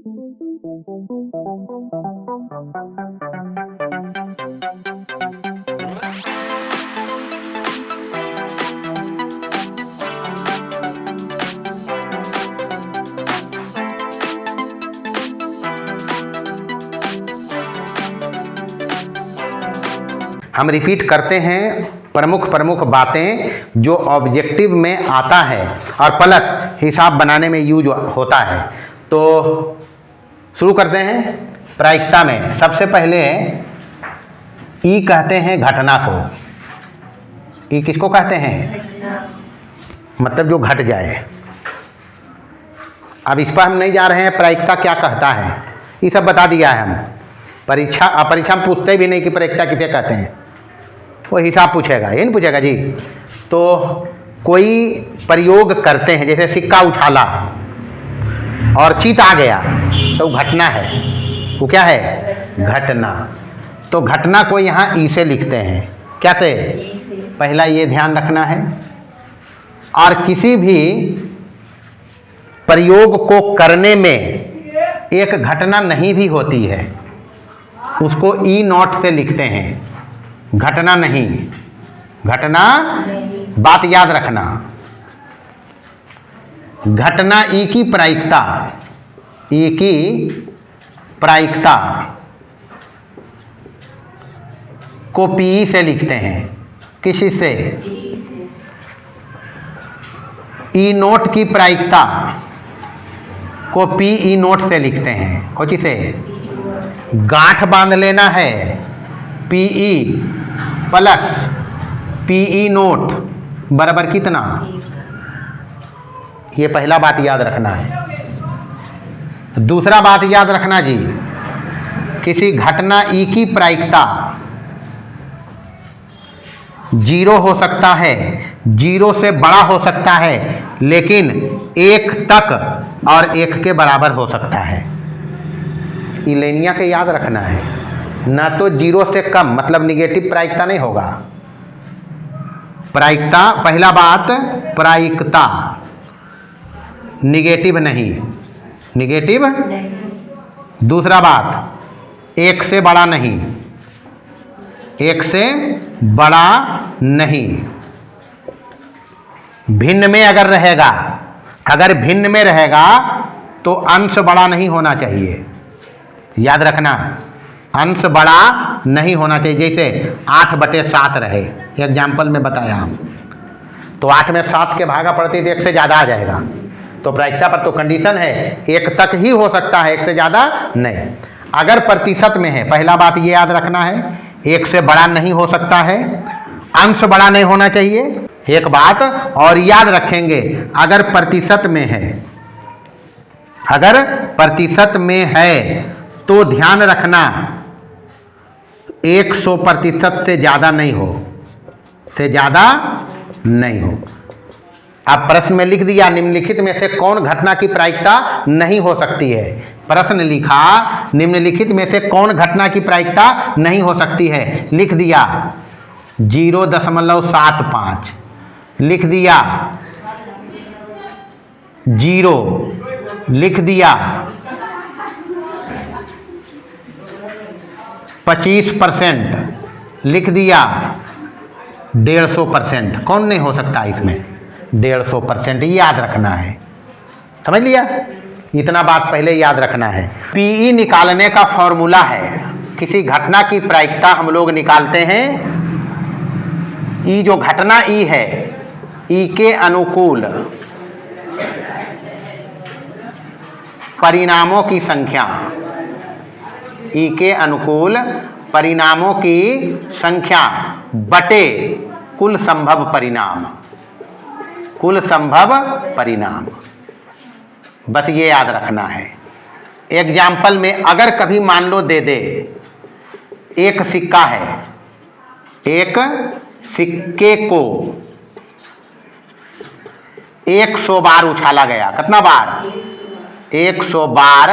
हम रिपीट करते हैं प्रमुख प्रमुख बातें जो ऑब्जेक्टिव में आता है और प्लस हिसाब बनाने में यूज होता है। तो शुरू करते हैं प्रायिकता में। सबसे पहले ई कहते हैं घटना को। ई किसको कहते हैं? मतलब जो घट जाए। अब इस पर हम नहीं जा रहे हैं प्रायिकता क्या कहता है, ये सब बता दिया है हम। परीक्षा में पूछते भी नहीं कि प्रायिकता किसे कहते हैं, वो हिसाब पूछेगा, ये नहीं पूछेगा जी। तो कोई प्रयोग करते हैं, जैसे सिक्का उछाला और चीत आ गया तो घटना है। वो क्या है? घटना। तो घटना को यहाँ ई से लिखते हैं। क्या से? पहला ये ध्यान रखना है। और किसी भी प्रयोग को करने में एक घटना नहीं भी होती है, उसको ई नॉट से लिखते हैं। घटना नहीं, घटना बात याद रखना। घटना ई की प्रायिकता, ई की प्रायिकता को पी से लिखते हैं। किसी से? ई नोट की प्रायिकता को पी ई नोट से लिखते हैं। कौन से? गांठ बांध लेना है, पीई प्लस पीई नोट बराबर कितना? ये पहला बात याद रखना है। दूसरा बात याद रखना जी, किसी घटना ई की प्रायिकता 0 हो सकता है, 0 से बड़ा हो सकता है, लेकिन 1 तक और 1 के बराबर हो सकता है। ये लेनिया के याद रखना है। ना तो 0 से कम, मतलब निगेटिव प्रायिकता नहीं होगा। प्रायिकता, पहला बात प्रायिकता निगेटिव नहीं, निगेटिव। दूसरा बात 1 से बड़ा नहीं, 1 से बड़ा नहीं। भिन्न में अगर रहेगा, अगर भिन्न में रहेगा तो अंश बड़ा नहीं होना चाहिए। याद रखना, अंश बड़ा नहीं होना चाहिए। जैसे 8/7 रहे, एग्जाम्पल में बताया हम, तो 8 में 7 के भागा पड़ते तो 1 से ज़्यादा आ जाएगा। तो प्रायिकता पर तो कंडीशन है 1 तक ही हो सकता है, 1 से ज़्यादा नहीं। अगर प्रतिशत में है, पहला बात ये याद रखना है, 1 से बड़ा नहीं हो सकता है, अंश बड़ा नहीं होना चाहिए। एक बात और याद रखेंगे, अगर प्रतिशत में है, अगर प्रतिशत में है तो ध्यान रखना 100% से ज़्यादा नहीं हो, से ज़्यादा नहीं हो। अब प्रश्न में लिख दिया निम्नलिखित में से कौन घटना की प्रायिकता नहीं हो सकती है। प्रश्न लिखा निम्नलिखित में से कौन घटना की प्रायिकता नहीं हो सकती है। लिख दिया 0.75, लिख दिया 0, लिख दिया 25%, लिख दिया 150%। कौन नहीं हो सकता इसमें? 150%। याद रखना है, समझ लिया? इतना बात पहले याद रखना है। पीई निकालने का फॉर्मूला है, किसी घटना की प्रायिकता हम लोग निकालते हैं। ई जो घटना ई है, ई के अनुकूल परिणामों की संख्या, ई के अनुकूल परिणामों की संख्या बटे कुल संभव परिणाम, कुल संभव परिणाम। बस ये याद रखना है। एग्जाम्पल में अगर कभी मान लो दे दे, एक सिक्का है, एक सिक्के को 100 बार उछाला गया। कितना बार? 100 बार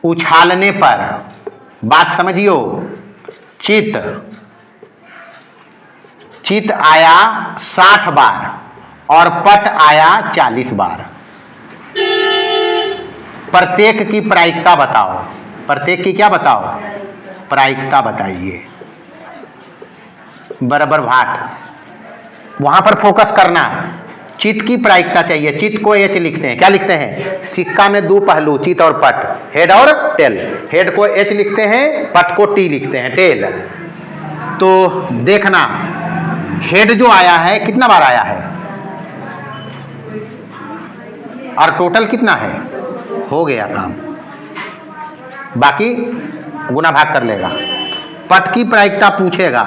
उछालने पर, बात समझियो, चित आया 60 बार और पट आया 40 बार। प्रत्येक की प्रायिकता बताओ। प्रत्येक की क्या बताओ? प्रायिकता बताइए। बराबर भाट। वहां पर फोकस करना। चित की प्रायिकता चाहिए। चित को एच लिखते हैं। क्या लिखते हैं? सिक्का में दो पहलू, चित और पट, हेड और टेल। हेड को एच लिखते हैं, पट को टी लिखते हैं, टेल। तो देखना, हेड जो आया है कितना बार आया है और टोटल कितना है? हो गया काम, बाकी गुना भाग कर लेगा। पट की प्रायिकता पूछेगा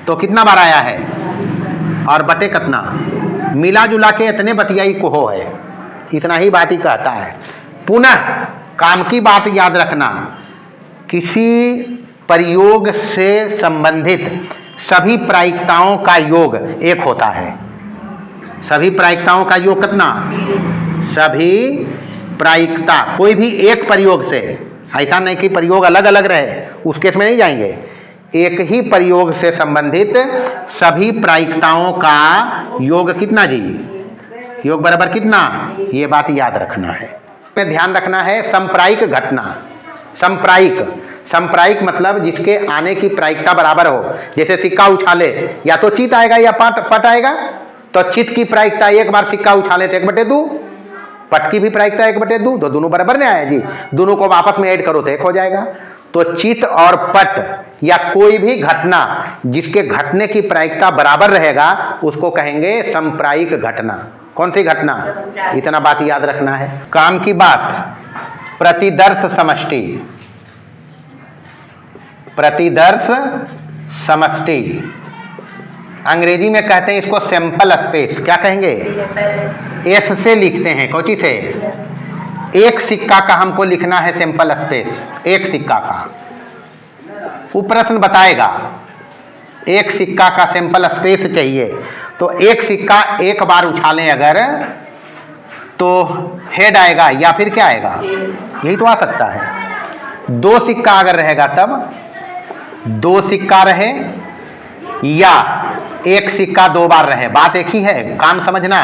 तो कितना बार आया है और बटे कितना, मिला जुला के इतने बतियाई को हो है, इतना ही बात ही कहता है। पुनः काम की बात याद रखना, किसी प्रयोग से संबंधित सभी प्रायिकताओं का योग एक होता है। सभी प्रायिकताओं का योग कितना? सभी प्रायिकता, कोई भी एक प्रयोग से, ऐसा नहीं कि प्रयोग अलग अलग रहे, उस केस में नहीं जाएंगे। एक ही प्रयोग से संबंधित सभी प्रायिकताओं का योग कितना जी? योग बराबर कितना? ये बात याद रखना है। में ध्यान रखना है संप्रायिक घटना। संप्रायिक मतलब जिसके आने की प्रायिकता बराबर हो। जैसे सिक्का उछाले, या तो चित आएगा या पट आएगा। तो चित की प्रायिकता एक बार सिक्का उछाले तो 1/2, पट की भी प्रायिकता 1/2, तो दोनों बराबर नहीं आया जी। दोनों को आपस में ऐड करो तो एक हो जाएगा। तो चित और पट या कोई भी घटना जिसके घटने की प्रायिकता बराबर रहेगा उसको कहेंगे संप्रायिक घटना। कौन सी घटना? इतना बात याद रखना है। काम की बात, प्रतिदर्श समष्टि। प्रतिदर्श समष्टि अंग्रेजी में कहते हैं इसको सैंपल स्पेस। क्या कहेंगे? एस से लिखते हैं। कौची से? एक सिक्का का हमको लिखना है सैंपल स्पेस। एक सिक्का का वो प्रश्न बताएगा, एक सिक्का का सैंपल स्पेस चाहिए। तो एक सिक्का एक बार उछालें अगर, तो हेड आएगा या फिर क्या आएगा? यही तो आ सकता है। दो सिक्का अगर रहेगा तब दो सिक्का रहे, या एक सिक्का दो बार रहे, बात एक ही है, काम समझना।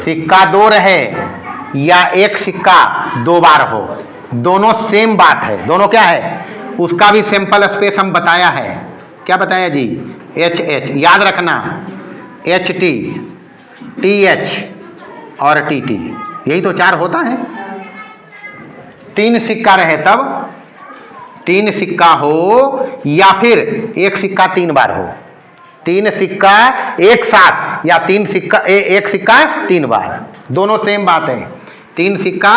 सिक्का दो रहे या एक सिक्का दो बार हो, दोनों सेम बात है। दोनों क्या है? उसका भी सैंपल स्पेस हम बताया है। क्या बताया जी? H H. याद रखना, एच टी, टी एच और टी टी, यही तो चार होता है। तीन सिक्का रहे तब, तीन सिक्का हो या फिर एक सिक्का तीन बार हो। तीन सिक्का एक साथ या तीन सिक्का एक सिक्का तीन बार, दोनों सेम बात है। तीन सिक्का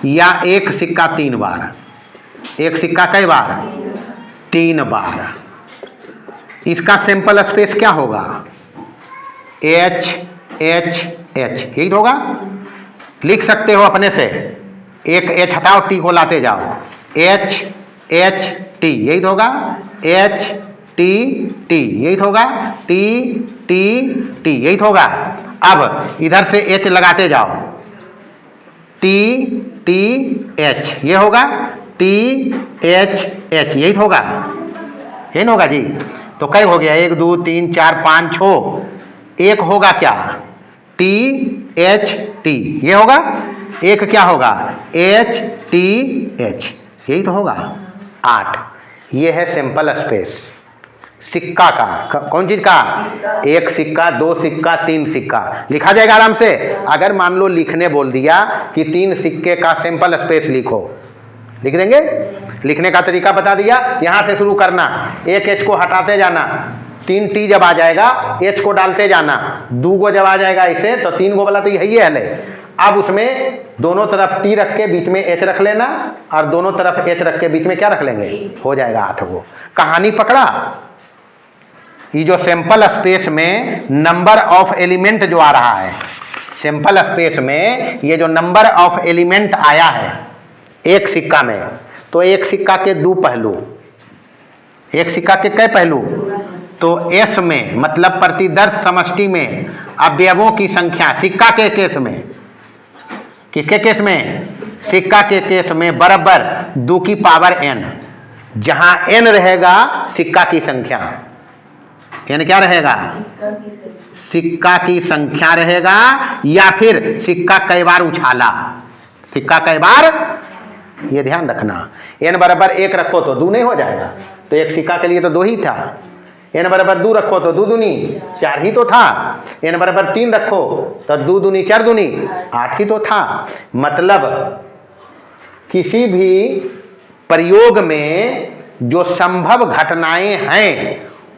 या एक सिक्का तीन बार। एक सिक्का कई बार? तीन बार। इसका सैंपल स्पेस क्या होगा? एच एच एच, यही तो होगा। लिख सकते हो अपने से, एक एच हटाओ, टी को लाते जाओ। एच एच टी, यही तो होगा। एच टी टी, यही तो होगा। टी टी टी, यही तो होगा। अब इधर से एच लगाते जाओ, टी टी एच, ये होगा। टी एच एच, यही तो होगा। यही ना होगा जी। तो कई हो गया? 1 2 3 4 5 6। एक होगा क्या? टी एच टी, ये होगा। एक क्या होगा? एच टी एच, यही तो होगा। 8। ये है सैंपल स्पेस सिक्का का। कौन चीज का? एक सिक्का, दो सिक्का, तीन सिक्का। लिखा जाएगा आराम से। अगर मान लो लिखने बोल दिया कि 3 सिक्के का सैंपल स्पेस लिखो, लिख देंगे। लिखने का तरीका बता दिया, यहां से शुरू करना। एक एच को हटाते जाना, 3 टी जब आ जाएगा एच को डालते जाना, 2 को जब आ जाएगा इसे तो 3 को बोला तो यही है। अब उसमें दोनों तरफ टी रख के बीच में एच रख लेना और दोनों तरफ एच रख के बीच में क्या रख लेंगे? हो जाएगा 8 को। कहानी पकड़ा? ये जो सैंपल स्पेस में नंबर ऑफ एलिमेंट जो आ रहा है, सैंपल स्पेस में ये जो नंबर ऑफ एलिमेंट आया है एक सिक्का में, तो एक सिक्का के 2 पहलू, एक सिक्का के कई पहलू? तो एस में मतलब प्रतिदर्श समष्टि में अवयवों की संख्या सिक्का के केस में, किसके केस में? सिक्का के केस में बराबर 2 की पावर n। जहां n रहेगा सिक्का की संख्या, n क्या रहेगा? सिक्का की संख्या रहेगा या फिर सिक्का कई बार उछाला, सिक्का कई बार, ये ध्यान रखना। n बराबर 1 रखो तो 2 नहीं हो जाएगा, तो एक सिक्का के लिए तो 2 ही था। n बराबर 2 रखो तो 2 दूनी 4 ही तो था। n बराबर 3 रखो तो 2 दूनी 4 दूनी 8 ही तो था। मतलब किसी भी प्रयोग में जो संभव घटनाएं हैं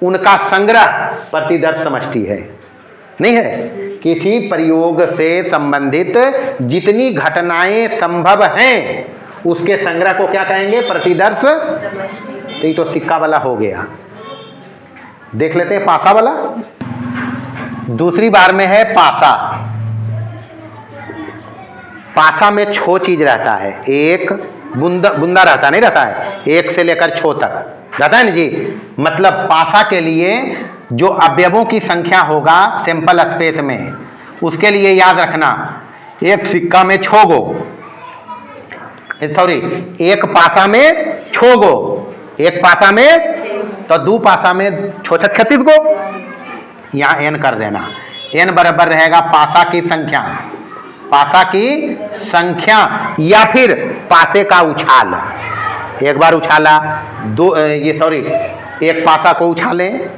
उनका संग्रह प्रतिदर्श समष्टि है, नहीं है? किसी प्रयोग से संबंधित जितनी घटनाएं संभव हैं उसके संग्रह को क्या कहेंगे? प्रतिदर्श। तो ये तो सिक्का वाला हो गया। देख लेते हैं पासा वाला। दूसरी बार में है पासा। पासा में छो चीज रहता है, एक बुंदा रहता नहीं रहता है, 1 से लेकर 6 तक रहता है ना जी। मतलब पासा के लिए जो अवयवों की संख्या होगा सैंपल स्पेस में, उसके लिए याद रखना एक सिक्का में 6 गो, सॉरी एक पासा में 6 गो, एक पासा में तो 2 पासा में 6 36 गो। यहाँ n कर देना। n बराबर रहेगा पासा की संख्या, पासा की संख्या या फिर पासे का उछाल। एक बार उछाला, एक पासा को उछालें,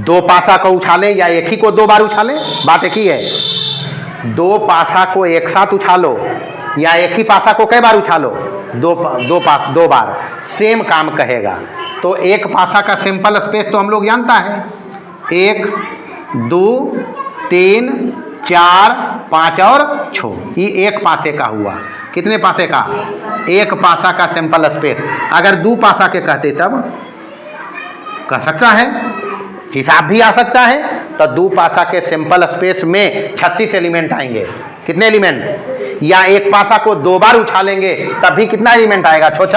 2 पासा को उछालें या एक ही को 2 बार उछालें, बात एक ही है। 2 पासा को एक साथ उछालो या एक ही पासा को कई बार उछालो, 2 बार, सेम काम कहेगा। तो एक पासा का सैंपल स्पेस तो हम लोग जानता है, 1 2 3 4 5 और 6, ये एक पासे का हुआ। कितने पासे का? एक पासा का सैंपल स्पेस। अगर 2 पासा के कहते तब कह सकता है, हिसाब भी आ सकता है। तो 2 पासा के सैंपल स्पेस में 36 एलिमेंट आएंगे। कितने एलिमेंट? या एक पासा को 2 बार उछालेंगे तब भी कितना एलिमेंट आएगा? 6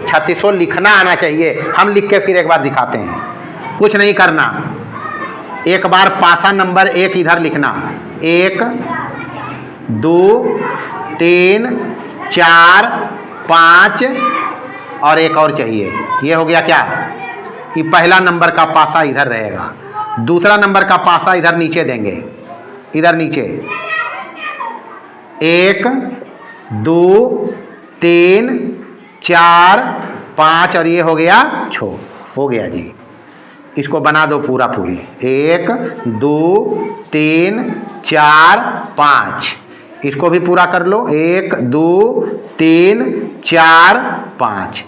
36 लिखना आना चाहिए। हम लिख के फिर एक बार दिखाते हैं, कुछ नहीं करना। एक बार पासा नंबर 1 इधर लिखना, 1 2 3 4 5 और एक और चाहिए। ये हो गया क्या? ये पहला नंबर का पासा इधर रहेगा, दूसरा नंबर का पासा इधर नीचे देंगे, इधर नीचे 1 2 3 4 5 और ये हो गया 6। हो गया जी। इसको बना दो पूरा पूरी, 1 2 3 4 5। इसको भी पूरा कर लो, 1 2 3 4 5।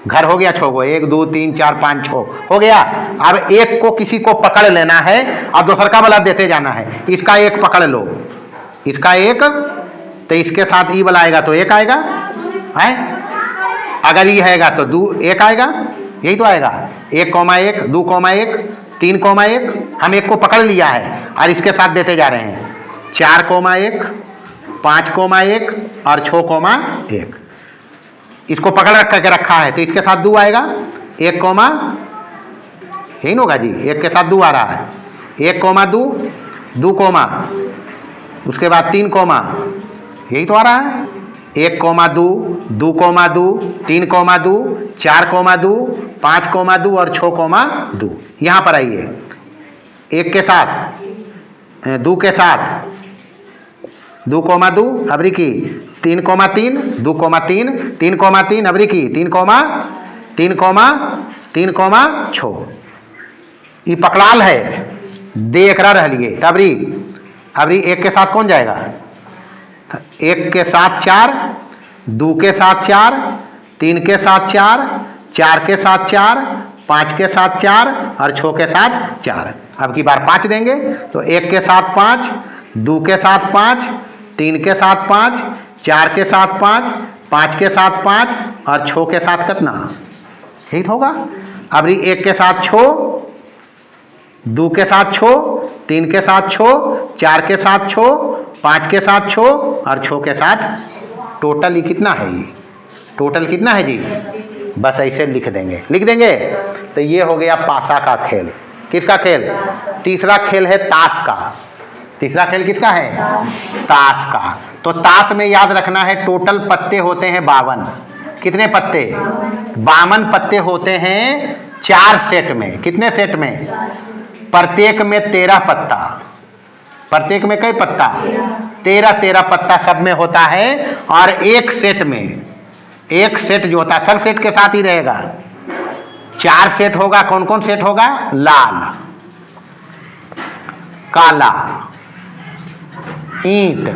घर हो गया 6 गो, 1 2 3 4 5 6 हो गया। अब एक को किसी को पकड़ लेना है और दूसरा का वाला देते जाना है। इसका एक पकड़ लो, इसका एक, तो इसके साथ ई वाला आएगा तो 1 आएगा है। अगर ये आएगा तो 2 1 आएगा, यही तो आएगा। 1 1 2 1 3 1। हम एक को पकड़ लिया है और इसके साथ देते जा रहे हैं, 4 1 5 1 और 6 1। इसको पकड़ करके रखा है तो इसके साथ 2 आएगा, 1 यही ना होगा जी। 1 के साथ 2 आ रहा है, 1 2 2 उसके बाद 3 यही तो आ रहा है। 1 2 2 2 3 2 4 2 5 2 और 6 2। यहाँ पर आइए, 1 के साथ 2 के साथ 2 2 अबरी की 3 3 2 3 3 3 अबरी की 3 3 6। ये पकड़ाल है, देख रहा लिए तबरी। अबरी 1 के साथ कौन जाएगा? 1 के साथ 4, 2 के साथ 4, 3 के साथ 4, 4 के साथ 4, 5 के साथ 4 और 6 के साथ 4। अब की बार 5 देंगे तो 1 के साथ 5, 2 के साथ 5, 3 के साथ 5, 4 के साथ 5, 5 के साथ 5 और 6 के साथ कितना? यही तो होगा। अब 1 के साथ 6, 2 के साथ 6, 3 के साथ 6, 4 के साथ 6, 5 के साथ 6 और 6 के साथ। टोटल ये कितना है? ये टोटल कितना है जी? बस ऐसे लिख देंगे। तो ये हो गया पासा का खेल। किसका खेल? तीसरा खेल है ताश का। तीसरा खेल किसका है? ताश का। तो ताश में याद रखना है टोटल पत्ते होते हैं 52। कितने पत्ते? 52 पत्ते होते हैं 4 सेट में। कितने सेट में? प्रत्येक में 13 पत्ता, प्रत्येक में कई पत्ता? 13 पत्ता सब में होता है। और एक सेट में, एक सेट जो होता है सब सेट के साथ ही रहेगा। 4 सेट होगा। कौन कौन सेट होगा? लाल, काला, ईंट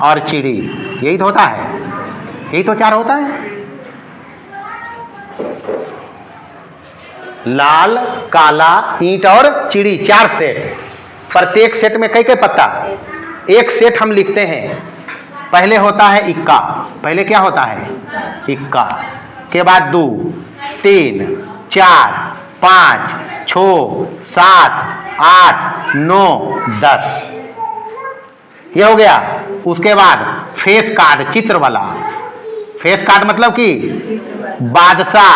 और चिड़ी। यही तो होता है, यही तो 4 होता है। लाल, काला, ईंट और चिड़ी, 4 सेट। प्रत्येक सेट में कई कई पत्ता? एक सेट हम लिखते हैं। पहले होता है इक्का। पहले क्या होता है? इक्का। के बाद 2, 3, 4, 5, 6, 7, 8, 9, 10। ये हो गया। उसके बाद फेस कार्ड, चित्र वाला। फेस कार्ड मतलब कि बादशाह,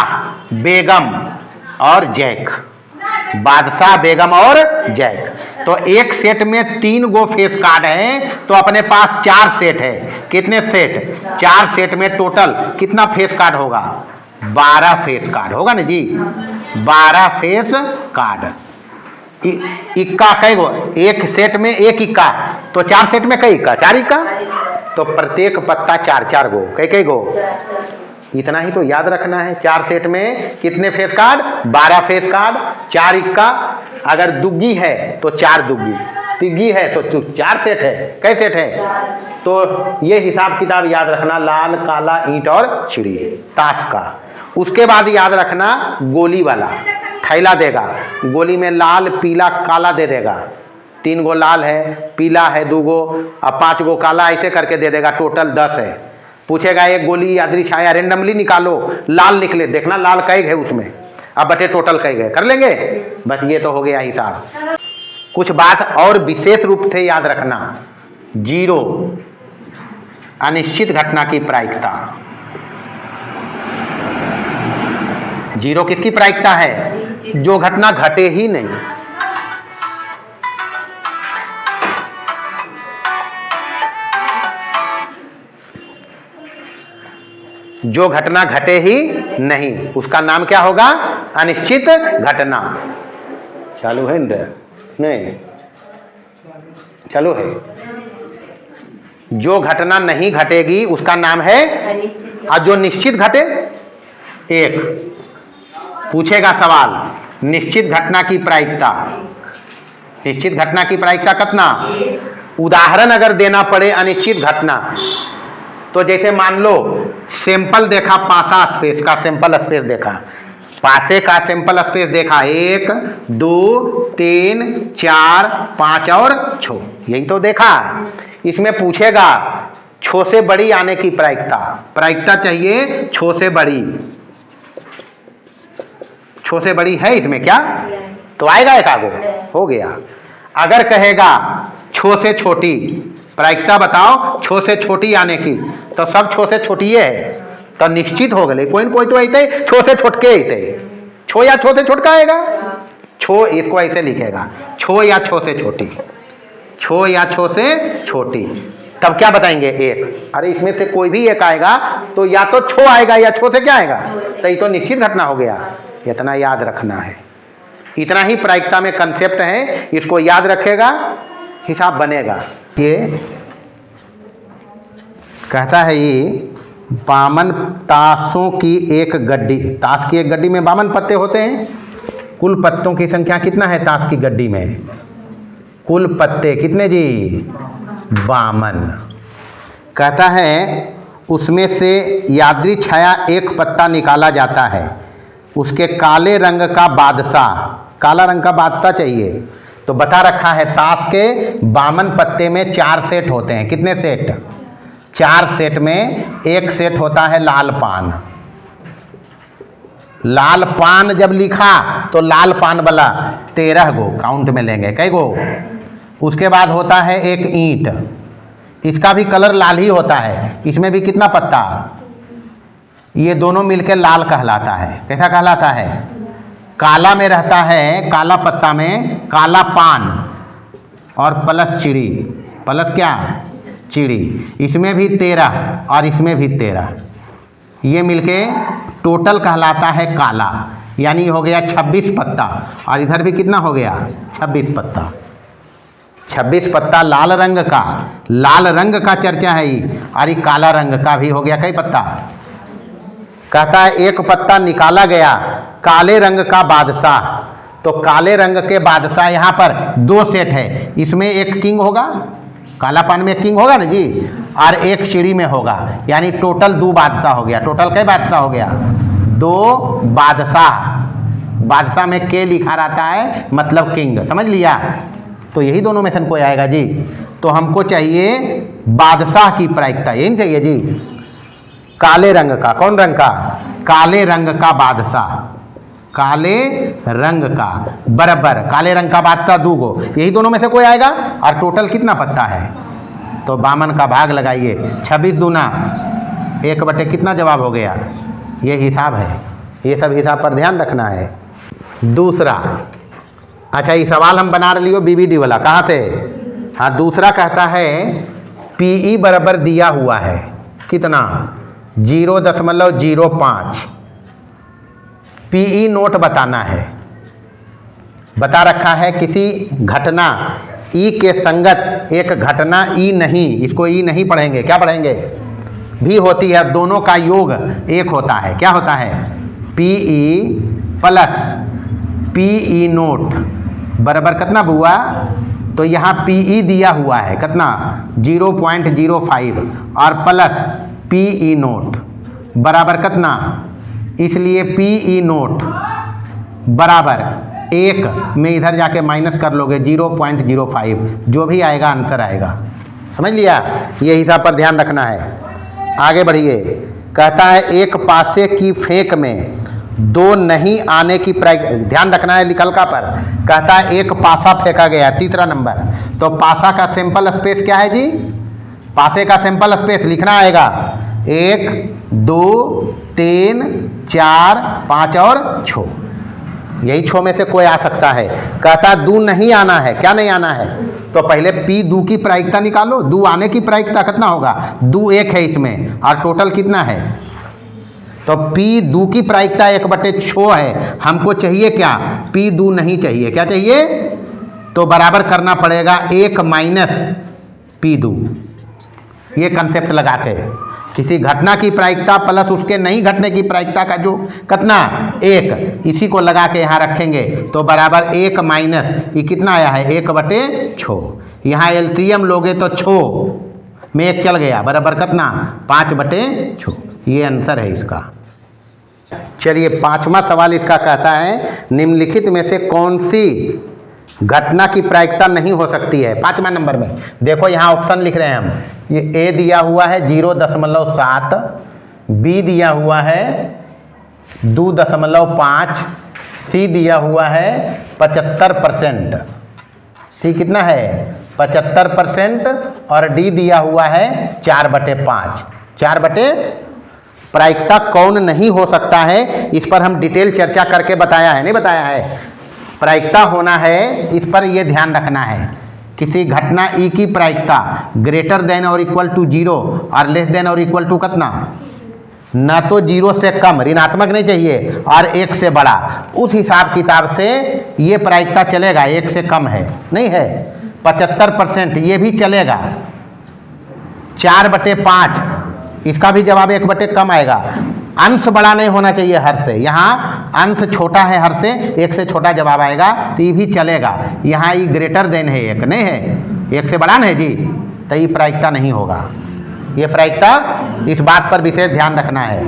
बेगम और जैक। बादशाह, बेगम और जैक। तो एक सेट में 3 गो फेस कार्ड है, तो अपने पास 4 सेट है। कितने सेट? 4 सेट में टोटल कितना फेस कार्ड होगा? 12 फेस कार्ड होगा ना जी। 12 फेस कार्ड। इक्का कई गो? एक सेट में एक इक्का, तो 4 सेट में कई इक्का? 4 इक्का। तो प्रत्येक पत्ता 4 गो, कई कई गो? इतना ही तो याद रखना है। 4 सेट में कितने फेस कार्ड? 12 face card. 4 इक्का। अगर दुग्गी है तो 4 दुग्गी, तिग्गी है तो 4 सेट है। कई सेट है? तो ये हिसाब किताब याद रखना। लाल, काला, ईंट और चिड़ी, ताश का। उसके बाद याद रखना गोली वाला। थैला देगा, गोली में लाल, पीला, काला दे देगा। 3 गो लाल है, पीला है 2 गो और 5 गो काला, ऐसे करके दे देगा। टोटल 10 है। पूछेगा एक गोली यादरी छाया रेंडमली निकालो, लाल निकले, देखना लाल कैग है उसमें, अब बटे टोटल कैग है। कर लेंगे? बस ये तो हो गया हिसाब। कुछ बात और विशेष रूप से याद रखना। 0 अनिश्चित घटना की प्रायिकता। 0 किसकी प्रायिकता है? जो घटना घटे ही नहीं। जो घटना घटे ही नहीं, उसका नाम क्या होगा? अनिश्चित घटना। चालू है? नहीं चालू है। जो घटना नहीं घटेगी उसका नाम है और जो निश्चित घटे। एक पूछेगा सवाल, निश्चित घटना की प्रायिकता। निश्चित घटना की प्रायिकता कितना? उदाहरण अगर देना पड़े अनिश्चित घटना, तो जैसे मान लो सैंपल देखा, पासा स्पेस का सैंपल स्पेस देखा, पासे का सैंपल स्पेस देखा 1, 2, 3, 4, 5 और 6, यही तो देखा। इसमें पूछेगा 6 से बड़ी आने की प्रायिकता। प्रायिकता चाहिए 6 से बड़ी। 6 से बड़ी है इसमें क्या? तो आएगा एक आगो, हो गया। अगर कहेगा 6 से छोटी, प्रायिकता बताओ 6 से छोटी आने की, तो सब 6 से छोटी है, तो निश्चित हो गए। कोई न कोई तो ऐसे 6 से छोटके ऐसे 6 या 6 से छोटका आएगा। 6 इसको ऐसे लिखेगा, 6 या 6 से छोटी, 6 या 6 से छोटी। तब क्या बताएंगे? 1। अरे इसमें से कोई भी एक आएगा तो या तो 6 आएगा या 6 से क्या आएगा, तो ये तो निश्चित घटना हो गया। इतना याद रखना है। इतना ही प्रायिकता में कंसेप्ट है, इसको याद रखेगा, हिसाब बनेगा। ये कहता है ये 52 ताशों की एक गड्डी। ताश की एक गड्डी में 52 पत्ते होते हैं। कुल पत्तों की संख्या कितना है ताश की गड्डी में? कुल पत्ते कितने जी? 52। कहता है उसमें से यादृच्छिक छाया एक पत्ता निकाला जाता है, उसके काले रंग का बादशाह, काला रंग का बादशाह चाहिए। तो बता रखा है ताश के 52 पत्ते में 4 सेट होते हैं। कितने सेट? 4 सेट में एक सेट होता है लाल पान। लाल पान जब लिखा तो लाल पान वाला 13 गो काउंट में लेंगे। कई गो? उसके बाद होता है एक ईंट, इसका भी कलर लाल ही होता है। इसमें भी कितना पत्ता? ये दोनों मिलकर लाल कहलाता है। कैसा कहलाता है? काला में रहता है, काला पत्ता में काला पान और प्लस चिड़ी, प्लस क्या? चिड़ी। इसमें भी 13 और इसमें भी 13, ये मिलके टोटल कहलाता है काला, यानी हो गया 26 पत्ता। और इधर भी कितना हो गया 26 पत्ता। 26 पत्ता लाल रंग का, लाल रंग का चर्चा है ये। और ये काला रंग का भी हो गया कई पत्ता। कहता है एक पत्ता निकाला गया काले रंग का बादशाह। तो काले रंग के बादशाह यहाँ पर 2 सेट है, इसमें एक किंग होगा, कालापन में किंग होगा ना जी, और एक सीढ़ी में होगा, यानी टोटल 2 बादशाह हो गया। टोटल कई बादशाह हो गया 2 बादशाह। बादशाह में के लिखा रहता है मतलब किंग, समझ लिया। तो यही दोनों में से कोई आएगा जी। तो हमको चाहिए बादशाह की प्रायिकता, यही चाहिए जी। काले रंग का, कौन रंग का, काले रंग का बादशाह, काले रंग का बराबर काले रंग का बादशाह 2 गो, यही दोनों में से कोई आएगा। और टोटल कितना पत्ता है, तो 52 का भाग लगाइए, 26 दूना 1 कितना जवाब हो गया, ये हिसाब है। ये सब हिसाब पर ध्यान रखना है। दूसरा, अच्छा ये सवाल हम बना लियो बीबीडी वाला, कहाँ से, हाँ दूसरा कहता है पीई बराबर दिया हुआ है कितना 0.05। पीई नोट बताना है, बता रखा है किसी घटना ई के संगत एक घटना ई नहीं, इसको ई नहीं पढ़ेंगे, क्या पढ़ेंगे, भी होती है, दोनों का योग एक होता है, क्या होता है, पीई प्लस पीई नोट बराबर कितना हुआ। तो यहाँ पीई दिया हुआ है कितना 0.05 और प्लस पीई नोट बराबर कितना, इसलिए पीई नोट बराबर 1 में इधर जाके माइनस कर लोगे 0.05, जो भी आएगा आंसर आएगा, समझ लिया। ये हिसाब पर ध्यान रखना है। आगे बढ़िए, कहता है एक पासे की फेंक में 2 नहीं आने की ध्यान रखना है निकलका पर। कहता है एक पासा फेंका गया, तीसरा नंबर, तो पासा का सैंपल स्पेस क्या है जी, पासे का सैंपल स्पेस लिखना आएगा 1 2 3 4 5 और 6, यही 6 में से कोई आ सकता है। कहता 2 नहीं आना है, क्या नहीं आना है, तो पहले पी 2 की प्रायिकता निकालो, 2 आने की प्रायिकता कितना होगा, 2 1 है इसमें और टोटल कितना है, तो पी 2 की प्रायिकता 1/6 है। हमको चाहिए क्या, पी 2 नहीं चाहिए, क्या चाहिए, तो बराबर करना पड़ेगा 1 माइनस पी 2। ये कंसेप्ट लगा के किसी घटना की प्रायिकता प्लस उसके नहीं घटने की प्रायिकता का जो कितना 1, इसी को लगा के यहाँ रखेंगे तो बराबर 1 माइनस ये कितना आया है 1/6। यहाँ एलसीएम लोगे तो 6 में 1 चल गया बराबर कितना 5/6, ये आंसर है इसका। चलिए 5वां सवाल इसका कहता है निम्नलिखित में से कौन सी घटना की प्रायिकता नहीं हो सकती है। 5वां नंबर में देखो यहाँ ऑप्शन लिख रहे हैं हम, ये ए दिया हुआ है 0.7, बी दिया हुआ है 2.5, सी दिया हुआ है 75%, सी कितना है 75% और डी दिया हुआ है 4/5। 4 प्रायिकता कौन नहीं हो सकता है, इस पर हम डिटेल चर्चा करके बताया है, नहीं बताया है। प्रायिकता होना है, इस पर यह ध्यान रखना है, किसी घटना ई की प्रायिकता ग्रेटर देन और इक्वल टू 0 और लेस देन और इक्वल टू कितना, ना तो 0 से कम, ऋणात्मक नहीं चाहिए, और 1 से बड़ा, उस हिसाब किताब से ये प्रायिकता चलेगा। 1 से कम है, नहीं है 75%, ये भी चलेगा। 4/5 इसका भी जवाब 1 कम आएगा। अंश बड़ा नहीं होना चाहिए हर से, यहाँ अंश छोटा है हर से, 1 से छोटा जवाब आएगा तो ये भी चलेगा। यहाँ ये ग्रेटर देन है 1, नहीं है 1 से बड़ा नहीं जी, तो ये प्रायिकता नहीं होगा। ये प्रायिकता, इस बात पर विशेष ध्यान रखना है।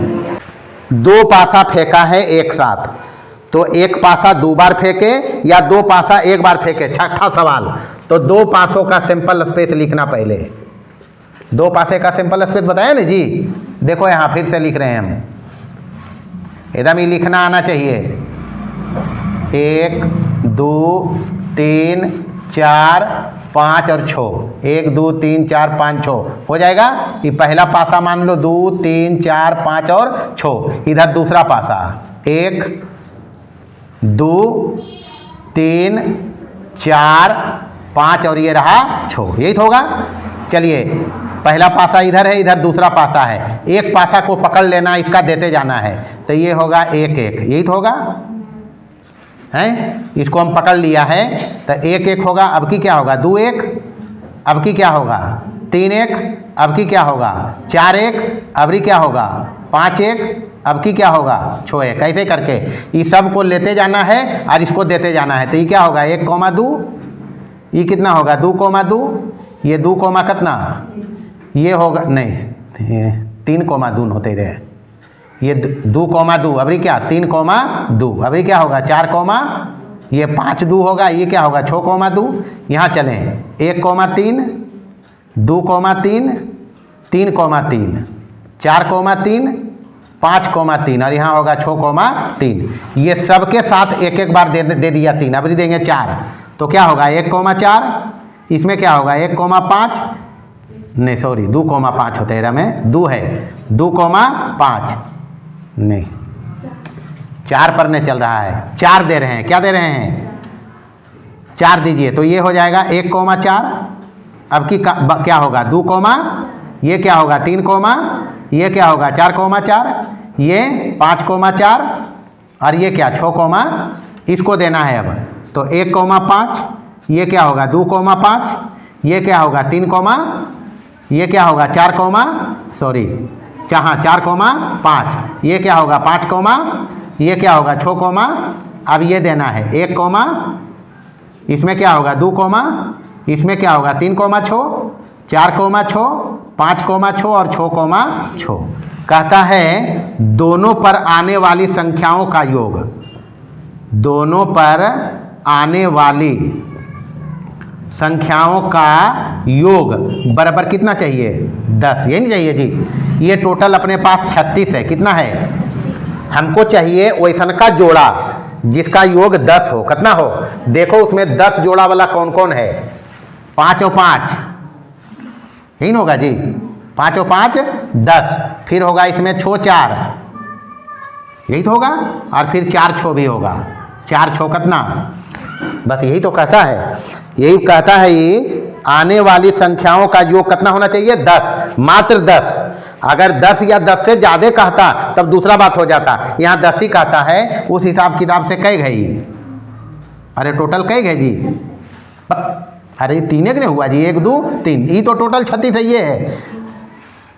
2 पासा फेंका है एक साथ, तो 1 पासा 2 बार फेंके या 2 पासा 1 बार फेंके। 6ठा सवाल, तो 2 पासों का सैंपल स्पेस लिखना पहले। 2 पासे का सैंपल स्पेस बताया ना जी, देखो यहाँ फिर से लिख रहे हैं हम, एकदम ही लिखना आना चाहिए। 1 2 3 4 5 और 6, 1 2 3 4 5 6 हो जाएगा। ये पहला पासा मान लो 2 3 4 5 और 6, इधर दूसरा पासा 1 2 3 4 5 और ये रहा 6, यही तो होगा। चलिए पहला पासा इधर है, इधर दूसरा पासा है, एक पासा को पकड़ लेना, इसका देते जाना है, तो ये होगा 1 1, यही तो होगा हैं। इसको हम पकड़ लिया है तो 1 1 होगा, अब की क्या होगा 2 1, अब की क्या होगा 3 1, अब की क्या होगा 4 1, अब की क्या होगा 5 1, अब की क्या होगा 6 1। कैसे करके ये सब को लेते जाना है और इसको देते जाना है, तो ये क्या होगा 1 2, ये कितना होगा 2 2, ये 2 कितना, ये होगा नहीं 3 2 होते रहे, ये 2 2, अभी क्या 3 2, अभी क्या होगा 4 ये 5 2 होगा, ये क्या होगा 6 2। यहाँ चलें 1 3, 2 3, 3 3, 4 3, 5 3, और यहाँ होगा 6 3। ये सब के साथ एक एक बार दे दिया 3, अभी देंगे 4, तो क्या होगा 1 4, इसमें क्या होगा 1 5, नहीं सॉरी 2 5 होते हैं में 2 है, 2 5 नहीं 4 पर नहीं चल रहा है, 4 दे रहे हैं, क्या दे रहे हैं 4 दीजिए, तो ये हो जाएगा 1 4, अब की क्या होगा 2 ये क्या होगा 3 ये क्या होगा 4 4, ये 5 4, और ये क्या 6 इसको देना है अब, तो 1 5, ये क्या होगा 2 5, ये क्या होगा 3 ये क्या होगा 4 सॉरी हाँ 4 5, ये क्या होगा 5 ये क्या होगा 6 अब ये देना है 1 इसमें क्या होगा 2 इसमें क्या होगा 3 6, 4 6, 5 6 और 6 6। कहता है दोनों पर आने वाली संख्याओं का योग, दोनों पर आने वाली संख्याओं का योग बराबर कितना चाहिए 10, यही नहीं चाहिए जी। ये टोटल अपने पास 36 है, कितना है, हमको चाहिए वैसन का जोड़ा जिसका योग 10 हो, कितना हो, देखो उसमें 10 जोड़ा वाला कौन कौन है, 5 और 5, यही ना होगा जी, 5 और 5 10, फिर होगा इसमें 6 4, यही तो होगा, और फिर 4 6 भी होगा, 4 6 कितना, बस यही तो कहता है, यही कहता है ये आने वाली संख्याओं का योग कितना होना चाहिए 10, मात्र 10। अगर 10 या 10 से ज़्यादा कहता तब दूसरा बात हो जाता, यहाँ 10 ही कहता है, उस हिसाब किताब से कई गई, अरे टोटल कई गए जी, अरे 3 नहीं हुआ जी, 1 2 3, ये तो टोटल 36 है। ये है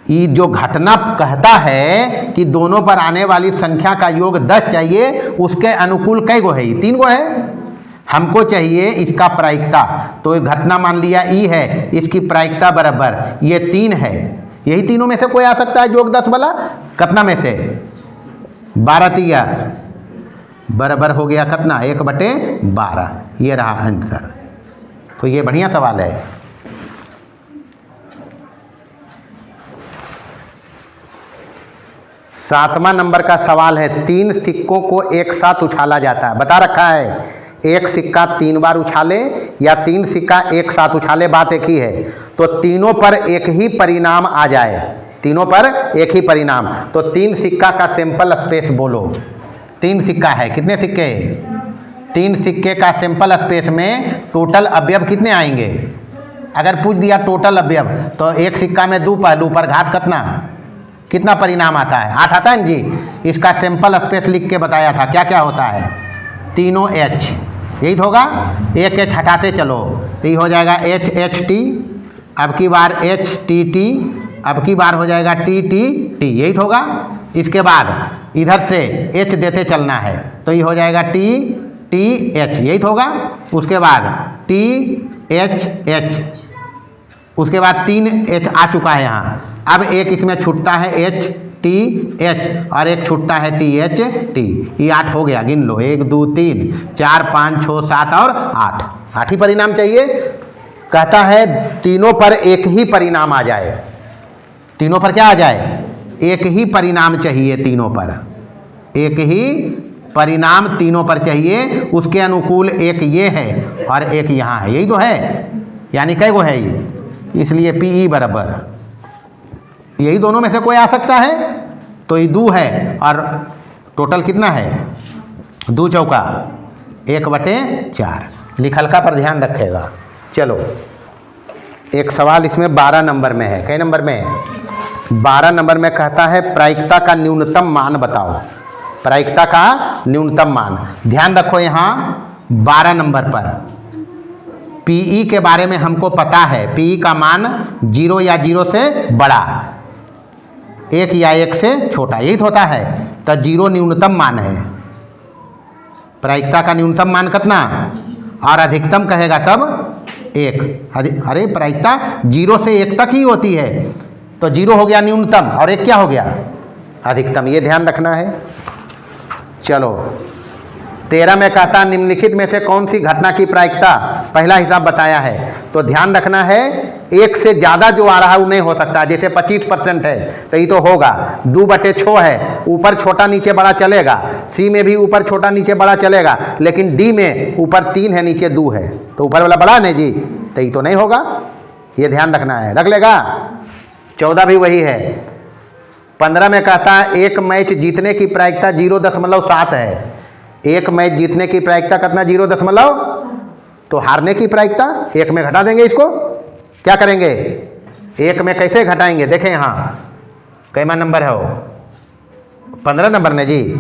ये जो घटना कहता है कि दोनों पर आने वाली संख्या का योग 10 चाहिए, उसके अनुकूल कई गो है, 3 गो है, हमको चाहिए इसका प्रायिकता, तो ये घटना मान लिया ई है, इसकी प्रायिकता बराबर ये 3 है, यही तीनों में से कोई आ सकता है योग 10 वाला, कितना में से 12 तिया बराबर हो गया कितना 1/12, ये रहा आंसर। तो ये बढ़िया सवाल है। सातवां नंबर का सवाल है, 3 सिक्कों को एक साथ उछाला जाता है, बता रखा है एक सिक्का 3 बार उछाले या 3 सिक्का एक साथ उछाले, बात एक ही है, तो तीनों पर एक ही परिणाम आ जाए, तीनों पर एक ही परिणाम, तो 3 सिक्का का सैंपल स्पेस बोलो। 3 सिक्का है, कितने सिक्के, 3 सिक्के का सैंपल स्पेस में टोटल अवयव कितने आएंगे, अगर पूछ दिया टोटल अवयव तो एक सिक्का में 2 पहलू पर घात कितना परिणाम आता है 8 आता है जी। इसका सैंपल स्पेस लिख के बताया था, क्या क्या होता है, तीनों H, यही तो होगा, एक H हटाते चलो तो ये हो जाएगा HHT, अब की बार HTT, अब की बार हो जाएगा TTT, यही तो होगा। इसके बाद इधर से H देते चलना है तो ये हो जाएगा TTH, यही तो होगा। उसके बाद THH, उसके बाद 3 H आ चुका है यहाँ, अब एक इसमें छूटता है HTH और एक छूटता है THT, ये 8 हो गया, गिन लो 1 2 3 4 5 6 7 और 8 ही परिणाम चाहिए। कहता है तीनों पर एक ही परिणाम आ जाए, तीनों पर क्या आ जाए, एक ही परिणाम चाहिए, तीनों पर एक ही परिणाम तीनों पर चाहिए, उसके अनुकूल एक ये है और एक यहाँ है, यही तो है, यानी कई गो है ये, इसलिए PE बराबर यही दोनों में से कोई आ सकता है, तो ये 2 है और टोटल कितना है 2 चौका 1/4, लिखलका पर ध्यान रखेगा। चलो एक सवाल इसमें 12 नंबर में है। कई नंबर में है? 12 नंबर में कहता है प्रायिकता का न्यूनतम मान बताओ। प्रायिकता का न्यूनतम मान, ध्यान रखो यहाँ 12 नंबर पर पीई के बारे में हमको पता है। पीई का मान 0 या 0 से बड़ा, 1 या 1 से छोटा, यही तो होता है। तो 0 न्यूनतम मान है। प्रायिकता का न्यूनतम मान कितना और अधिकतम कहेगा तब 1। अरे प्रायिकता 0 से 1 तक ही होती है, तो 0 हो गया न्यूनतम और 1 क्या हो गया? अधिकतम। ये ध्यान रखना है। चलो 13 में कहता निम्नलिखित में से कौन सी घटना की प्रायिकता, पहला हिसाब बताया है, तो ध्यान रखना है 1 से ज़्यादा जो आ रहा है वो नहीं हो सकता। जैसे 25% है तो ये तो होगा, 2/6 है, ऊपर छोटा नीचे बड़ा चलेगा, सी में भी ऊपर छोटा नीचे बड़ा चलेगा, लेकिन डी में ऊपर 3 है नीचे 2 है, तो ऊपर वाला बड़ा नहीं जी, तो ये तो नहीं होगा। ये ध्यान रखना है, रख लेगा। 14 भी वही है। 15 में कहता है एक मैच जीतने की प्रायिकता 0.7 है। एक मैच जीतने की प्रायिकता कितना? 0. तो हारने की प्रायिकता 1 में घटा देंगे। इसको क्या करेंगे? 1 में कैसे घटाएंगे? देखें यहाँ कैमा नंबर है वो? 15 नंबर में जी।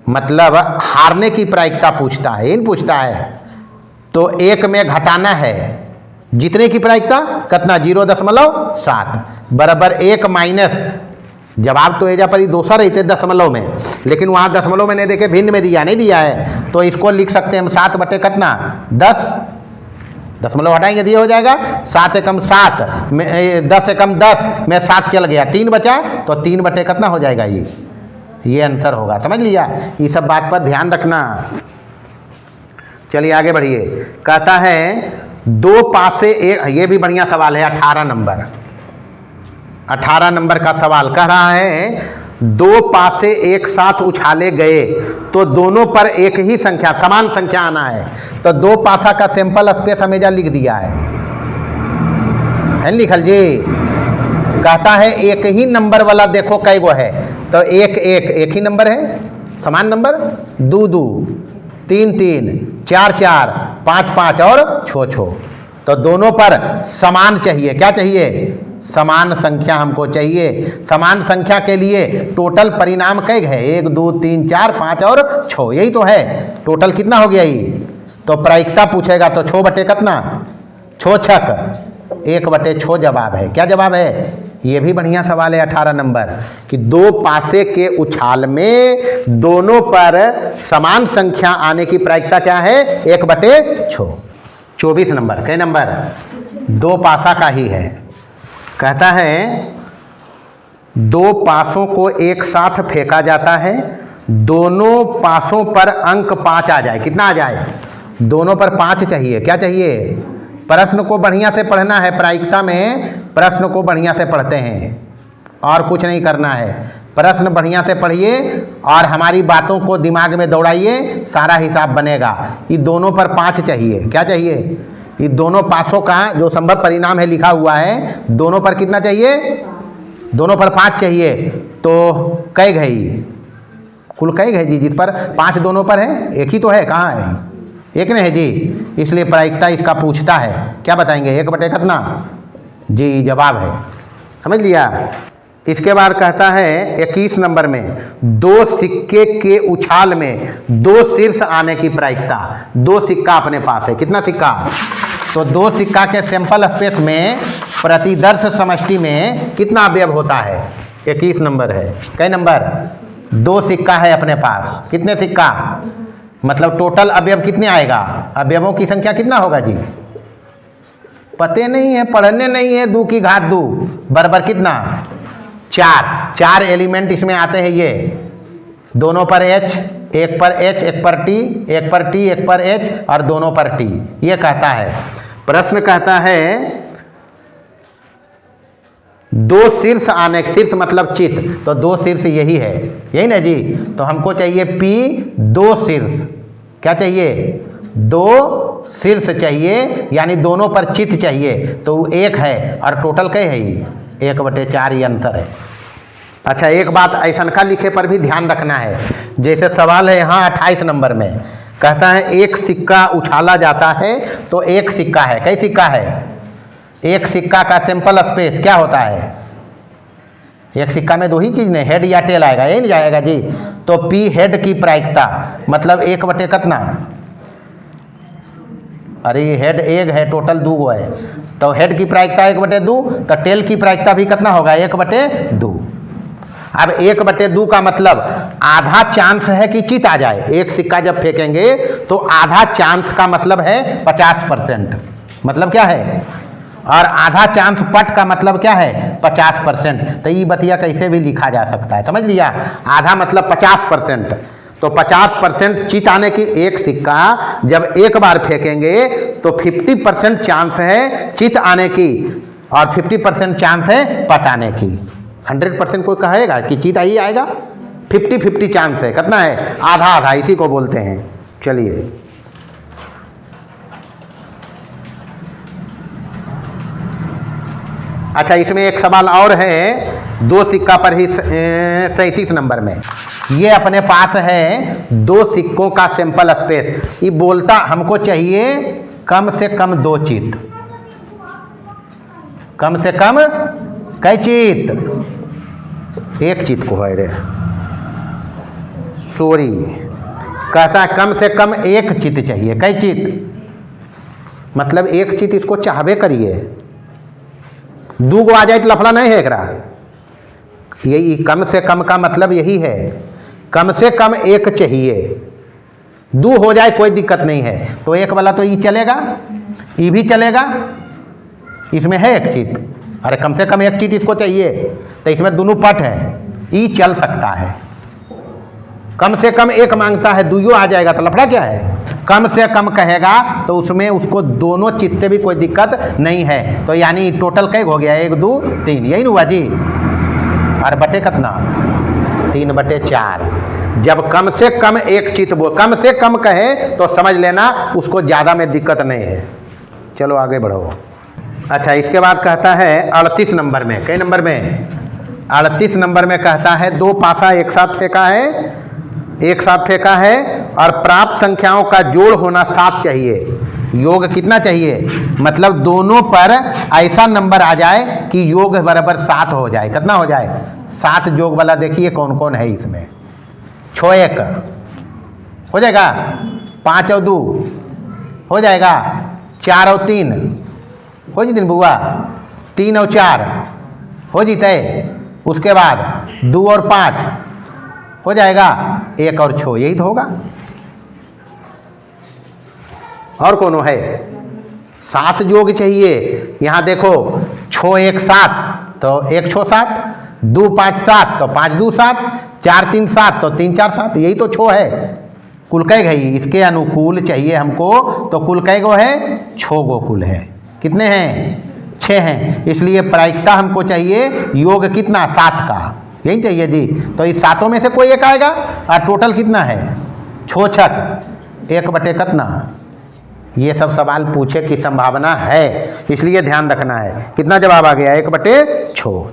मतलब हारने की प्रायिकता पूछता है, इन पूछता है, तो 1 में घटाना है। जीतने की प्रायिकता कितना? 0.7 बराबर 1 माइनस, जवाब तो एजा पर ही दोसा रहते दशमलव में, लेकिन वहाँ दशमलव में नहीं देखे, भिन्न में दिया, नहीं दिया है, तो इसको लिख सकते हैं हम 7 बटे कितना? 10। दशमलव हटाएंगे दिए हो जाएगा 7 एकम 7 में 10 एकम 10 में 7 चल गया, 3 बचा, तो 3 बटे कितना हो जाएगा? ये आंसर होगा। समझ लिया? ये सब बात पर ध्यान रखना। चलिए आगे बढ़िए। कहता है 2 पासे एक, ये भी बढ़िया सवाल है। 18 नंबर का सवाल कह रहा है 2 पासे एक साथ उछाले गए तो दोनों पर एक ही संख्या, समान संख्या आना है। तो 2 पासा का सैंपल स्पेस हमेशा लिख दिया है लिखल जी। कहता है एक ही नंबर वाला देखो कई गो है, तो एक ही नंबर है, समान नंबर, 2 3 4 5 और 6। तो दोनों पर समान चाहिए। क्या चाहिए? समान संख्या हमको चाहिए। समान संख्या के लिए टोटल परिणाम कई है? 1 2 3 4 5 और 6, यही तो है। टोटल कितना हो गया ये? तो प्रायिकता पूछेगा तो 6 बटे कितना? 6 छक 1/6 जवाब है। क्या जवाब है? ये भी बढ़िया सवाल है 18 नंबर कि 2 पासे के उछाल में दोनों पर समान संख्या आने की प्रायिकता क्या है? 1/6। 24 नंबर, कई नंबर? 2 पासा का ही है। कहता है 2 पासों को एक साथ फेंका जाता है, दोनों पासों पर अंक 5 आ जाए। कितना आ जाए? दोनों पर 5 चाहिए। क्या चाहिए? प्रश्न को बढ़िया से पढ़ना है। प्रायिकता में प्रश्न को बढ़िया से पढ़ते हैं और कुछ नहीं करना है। प्रश्न बढ़िया से पढ़िए और हमारी बातों को दिमाग में दौड़ाइए, सारा हिसाब बनेगा। ये दोनों पर 5 चाहिए। क्या चाहिए? ये दोनों पासों का जो संभव परिणाम है लिखा हुआ है, दोनों पर कितना चाहिए? दोनों पर 5 चाहिए। तो कई गई? कुल कई गई जी? जिस पर 5 दोनों पर है, एक ही तो है। कहाँ है? एक नहीं है जी, इसलिए प्रायिकता इसका पूछता है। क्या बताएंगे? 1/, कितना जी? जवाब है। समझ लिया? इसके बाद कहता है 21 नंबर में 2 सिक्के के उछाल में 2 शीर्ष आने की प्रायिकता। 2 सिक्का अपने पास है। कितना सिक्का? तो 2 सिक्का के सैंपल स्पेस में प्रतिदर्श समष्टि में कितना अवयव होता है? 21 नंबर है। कई नंबर? 2 सिक्का है अपने पास। कितने सिक्का? मतलब टोटल अवयव कितने आएगा? अवयवों की संख्या कितना होगा जी? पते नहीं है, पढ़ने नहीं है। 2 की घात 2 बराबर कितना? 4 एलिमेंट इसमें आते हैं। ये दोनों पर H, एक पर H, एक पर T, एक पर T, एक पर H और दोनों पर T। ये कहता है प्रश्न, कहता है 2 शीर्ष आने, शीर्ष मतलब चित, तो 2 शीर्ष यही है, यही ना जी। तो हमको चाहिए P 2 शीर्ष। क्या चाहिए? 2 शीर्ष चाहिए, यानी दोनों पर चित चाहिए। तो 1 है और टोटल कई है? 1/4 ये अंतर है। अच्छा, एक बात ऐसा का लिखे पर भी ध्यान रखना है। जैसे सवाल है यहाँ 28 नंबर में, कहता है एक सिक्का उछाला जाता है, तो एक सिक्का है। कई सिक्का है? एक सिक्का का सैंपल स्पेस क्या होता है? एक सिक्का में दो ही चीज नहीं, हेड या टेल आएगा, यही नहीं आएगा जी। तो पी हेड की प्रायिकता मतलब 1 बटे कितना, अरे हेड एक है, टोटल 2 गो है, तो हेड की प्रायिकता 1/2, तो टेल की प्रायिकता भी कितना होगा 1/2। अब 1/2 का मतलब आधा चांस है कि चित आ जाए। एक सिक्का जब फेंकेंगे तो आधा चांस का मतलब है 50%, मतलब क्या है, और आधा चांस पट का मतलब क्या है 50%। तो ये बतिया कैसे भी लिखा जा सकता है, समझ लिया। आधा मतलब 50%, तो 50% चित आने की, एक सिक्का जब एक बार फेंकेंगे तो 50% चांस है चित आने की और 50% चांस है पट आने की। 100% कोई कहेगा कि चित आई आएगा? 50-50 चांस है, कितना है, आधा आधा, इसी को बोलते हैं। चलिए अच्छा, इसमें एक सवाल और है 2 सिक्का पर ही 37 नंबर में। ये अपने पास है 2 सिक्कों का सैंपल स्पेस। ये बोलता हमको चाहिए कम से कम 2 चित, कम से कम कई चित, एक चित को है रे, सॉरी, कहता है कम से कम 1 चित चाहिए। कई चित मतलब 1 चित इसको चाहबे करिए, 2 गो आ जाए तो लफड़ा नहीं है एकरा। यही कम से कम का मतलब यही है, कम से कम 1 चाहिए, 2 हो जाए कोई दिक्कत नहीं है। तो 1 वाला तो ये चलेगा, ये भी चलेगा, इसमें है 1 चित, अरे कम से कम 1 चित इसको चाहिए, तो इसमें दोनों पट है, ये चल सकता है। कम से कम 1 मांगता है, 2 आ जाएगा तो लफड़ा क्या है। कम से कम कहेगा तो उसमें उसको दोनों चित से भी कोई दिक्कत नहीं है। तो यानी टोटल कई हो गया, 1 2 3, यही हुआ जी। और बटे कितना, 3/4। जब कम से कम 1 चित बोल, कम से कम कहे तो समझ लेना उसको ज़्यादा में दिक्कत नहीं है। चलो आगे बढ़ो। अच्छा, इसके बाद कहता है 38 नंबर में, कई नंबर में, 38 नंबर में कहता है 2 पासा एक साथ फेंका है, एक साथ फेंका है और प्राप्त संख्याओं का जोड़ होना 7 चाहिए। योग कितना चाहिए, मतलब दोनों पर ऐसा नंबर आ जाए कि योग बराबर 7 हो जाए। कितना हो जाए, 7 योग वाला देखिए कौन कौन है इसमें। 6 1 हो जाएगा, 5 और 2 हो जाएगा, 4 और 3 हो जी दिन बुआ, 3 और 4 हो जीते, उसके बाद 2 और 5 हो जाएगा, 1 और 6, यही तो होगा। और कौन है, 7 योग चाहिए। यहाँ देखो 6 1 7, तो 1 6 7, 2 5 7, तो 5 2 7, 4 3 7, तो 3 4 7, यही तो 6 है। कुल कै गई, इसके अनुकूल चाहिए हमको, तो कुल कै गो है, 6 गो कुल है। कितने हैं, 6 हैं। इसलिए प्रायिकता हमको चाहिए योग कितना, 7 का, यही चाहिए जी। तो इस 7 में से कोई एक आएगा और टोटल कितना है, 6 6 1 बटे कितना। ये सब सवाल पूछे की संभावना है, इसलिए ध्यान रखना है। कितना जवाब आ गया, 1/6।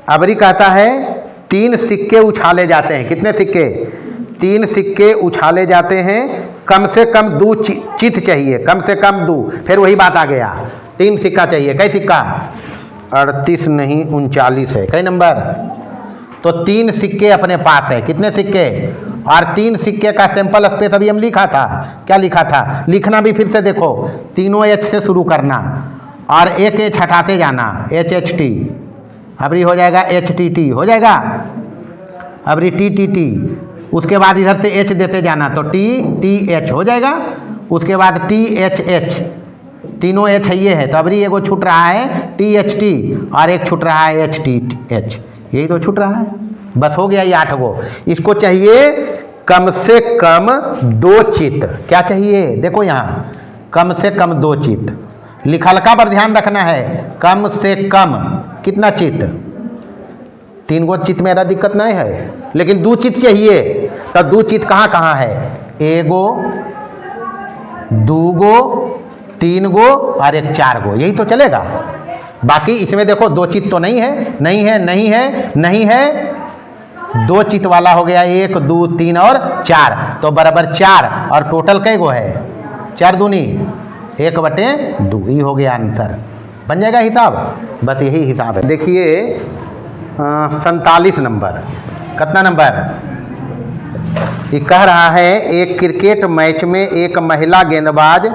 अबरी कहता है 3 सिक्के उछाले जाते हैं। कितने सिक्के, 3 सिक्के उछाले जाते हैं, कम से कम 2 चित चाहिए, कम से कम 2। फिर वही बात आ गया, 3 सिक्का चाहिए। कई सिक्का, 38 नहीं 39 है, कई नंबर। तो 3 सिक्के अपने पास है। कितने सिक्के, और 3 सिक्के का सैंपल स्पेस अभी हम लिखा था। क्या लिखा था, लिखना भी फिर से देखो, तीनों एच से शुरू करना और एक एच हटाते जाना, HHT। अबरी हो जाएगा HTT, हो जाएगा अबरी TTT। उसके बाद इधर से H देते जाना, तो TTH हो जाएगा। उसके बाद THH, तीनों एच है ये है, तो अबरी एगो छूट रहा है THT और एक छूट रहा है HTH, यही तो छूट रहा है। बस हो गया ये 8 गो। इसको चाहिए कम से कम 2 चित। क्या चाहिए, देखो यहाँ कम से कम 2 चित। लिखलका पर ध्यान रखना है, कम से कम कितना चित, 3 गो चित मेरा दिक्कत नहीं है, लेकिन 2 चित चाहिए। तो 2 चित कहाँ कहाँ है, 1 गो 2 गो 3 गो और एक 4 गो, यही तो चलेगा। बाकी इसमें देखो 2 चित तो नहीं है, नहीं है, नहीं है, नहीं है। 2 चित वाला हो गया 1 2 3 और 4, तो बराबर 4। और टोटल कै गो है, 4 दूनी 1/2, ही हो गया आंसर। बन जाएगा हिसाब, बस यही हिसाब है। देखिए 47 नंबर, कितना नंबर? ये कह रहा है एक क्रिकेट मैच में एक महिला गेंदबाज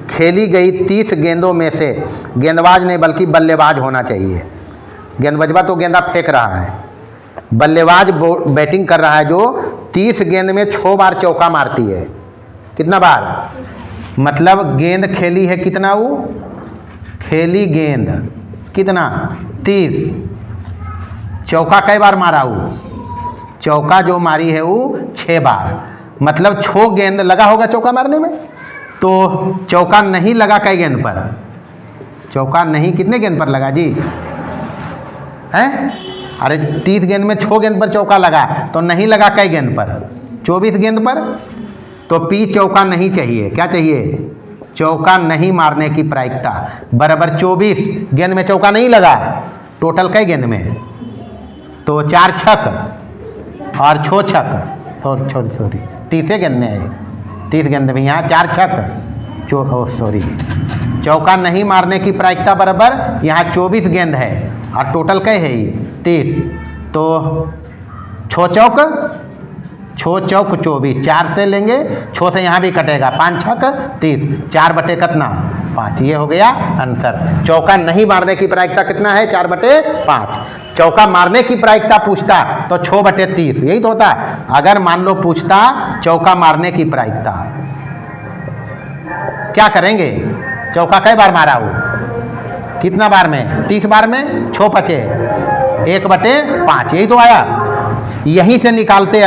खेली गई 30 गेंदों में से, गेंदबाज नहीं बल्कि बल्लेबाज होना चाहिए, गेंदबाजवा तो गेंदा फेंक रहा है, बल्लेबाज बैटिंग कर रहा है जो 30 गेंद में 6 बार चौका मारती है। कितना बार? मतलब गेंद खेली है कितना, वो खेली गेंद कितना 30, चौका कई बार मारा, वो चौका जो मारी है वो 6 बार, मतलब 6 गेंद लगा होगा चौका मारने में। तो चौका नहीं लगा कई गेंद पर? चौका नहीं कितने गेंद पर लगा जी? हैं? अरे 30 गेंद में 6 गेंद पर चौका लगा, तो नहीं लगा कई गेंद पर? 24 गेंद पर। तो पी चौका नहीं चाहिए, क्या चाहिए? चौका नहीं मारने की प्रायिकता बराबर 24 गेंद में चौका नहीं लगा, टोटल कई गेंद में? तो 4 छक और 6 छक, सॉरी 30 गेंद में है, 30 गेंद में यहाँ 4 छक सॉरी चौका नहीं मारने की प्रायिकता बराबर यहाँ 24 गेंद है और टोटल कई है ये 30, तो 6 चौक 24, 4 से लेंगे, 6 से यहाँ भी कटेगा, 5 छक 30, 4 बटे कितना 5, ये हो गया आंसर। चौका नहीं मारने की प्रायिकता कितना है? 4 बटे 5। चौका मारने की प्रायिकता पूछता तो 6 बटे 30, यही तो होता। अगर मान लो पूछता चौका मारने की प्रायिकता, क्या करेंगे? चौका कई बार मारा वो? कितना बार में? 30 बार में, 6 पचे 1 बटे 5, यही तो आया। यहीं से निकालते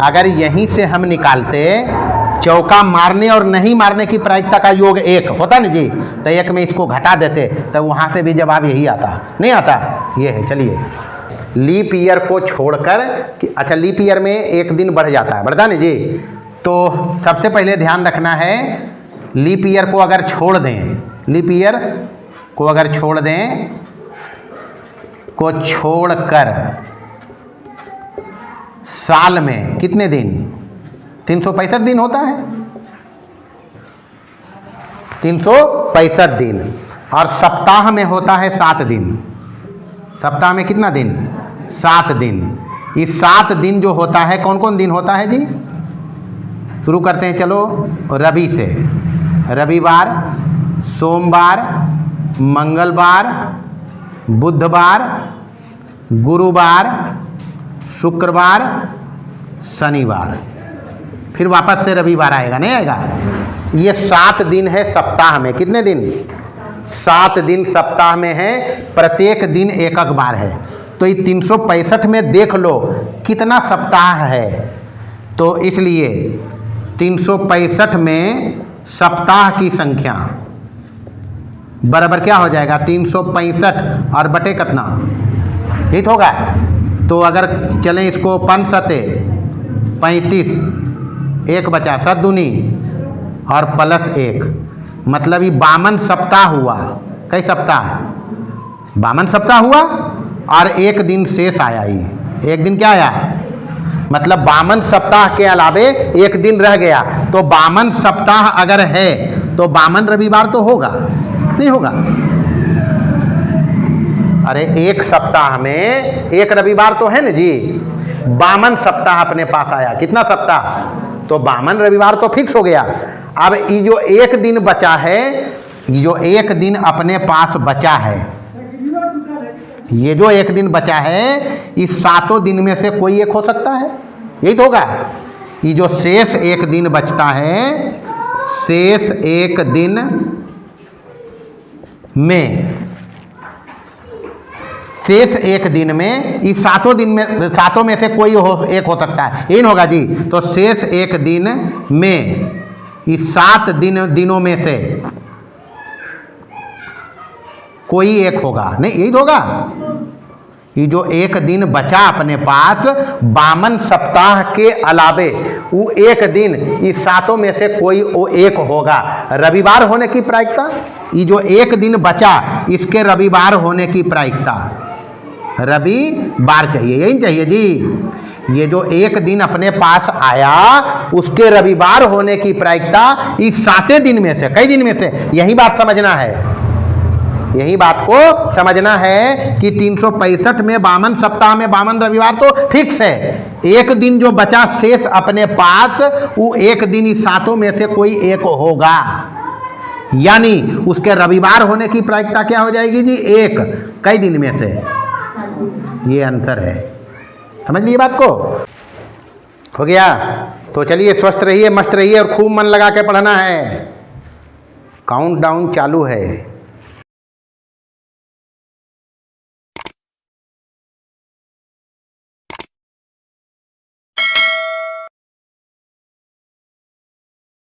अगर यहीं से हम निकालते चौका मारने और नहीं मारने की प्रायिकता का योग 1 होता ना जी, तो 1 में इसको घटा देते तो वहाँ से भी जवाब यही आता, नहीं आता? ये है। चलिए लीप ईयर को छोड़कर अच्छा लीप ईयर में एक दिन बढ़ जाता है, बढ़ता नहीं जी? तो सबसे पहले ध्यान रखना है लीप ईयर को अगर छोड़ दें, लीप ईयर को अगर छोड़ दें, को छोड़कर साल में कितने दिन? 365 दिन होता है, 365 दिन, और सप्ताह में होता है 7 दिन। सप्ताह में कितना दिन? 7 दिन। इस 7 दिन जो होता है कौन कौन दिन होता है जी? शुरू करते हैं चलो रवि से। रविवार, सोमवार, मंगलवार, बुधवार, गुरुवार, शुक्रवार, शनिवार, फिर वापस से रविवार आएगा, नहीं आएगा? ये 7 दिन है सप्ताह में। कितने दिन? 7 दिन सप्ताह में है, प्रत्येक दिन एक बार है। तो ये 365 में देख लो कितना सप्ताह है, तो इसलिए 365 में सप्ताह की संख्या बराबर क्या हो जाएगा? 365 और बटे कितना, ठीक होगा? तो अगर चलें इसको 5 सते 35, 1 बचा 7 दूनी और प्लस 1, मतलब ये 52 सप्ताह हुआ। कई सप्ताह? 52 सप्ताह हुआ और 1 दिन शेष आया। ही 1 दिन क्या आया? मतलब 52 सप्ताह के अलावे 1 दिन रह गया। तो 52 सप्ताह अगर है तो 52 रविवार तो होगा, नहीं होगा? अरे 1 सप्ताह में 1 रविवार तो है ना जी। 52 सप्ताह अपने पास आया, कितना सप्ताह? तो 52 रविवार तो फिक्स हो गया। अब ये जो 1 दिन बचा है, ये जो 1 दिन अपने पास बचा है, ये जो 1 दिन बचा है, इस 7 दिन में से कोई एक हो सकता है, यही तो होगा। ये जो शेष 1 दिन बचता है, शेष 1 दिन में, शेष 1 दिन में इस 7 दिन में, 7 में से कोई एक हो सकता है, यही होगा जी। तो शेष 1 दिन में इस 7 दिनों में से कोई एक होगा, नहीं यही होगा। ये जो 1 दिन बचा अपने पास 52 सप्ताह के अलावे, वो 1 दिन इस 7 में से कोई एक होगा। रविवार होने की प्रायिकता, ये जो 1 दिन बचा इसके रविवार होने की प्रायिकता, रविवार चाहिए, यही चाहिए जी। ये जो एक दिन अपने पास आया उसके रविवार होने की प्रायिकता इस 7 दिन में से, कई दिन में से, यही बात समझना है, यही बात को समझना है कि 365 में 52 सप्ताह में 52 रविवार तो फिक्स है। एक दिन जो बचा शेष अपने पास, वो एक दिन इस 7 में से कोई एक होगा, यानी उसके रविवार होने की प्रायिकता क्या हो जाएगी जी? एक, कई दिन में से, ये आंसर है। समझ लीजिए बात को, हो गया? तो चलिए स्वस्थ रहिए, मस्त रहिए और खूब मन लगा के पढ़ना है। काउंटडाउन चालू है।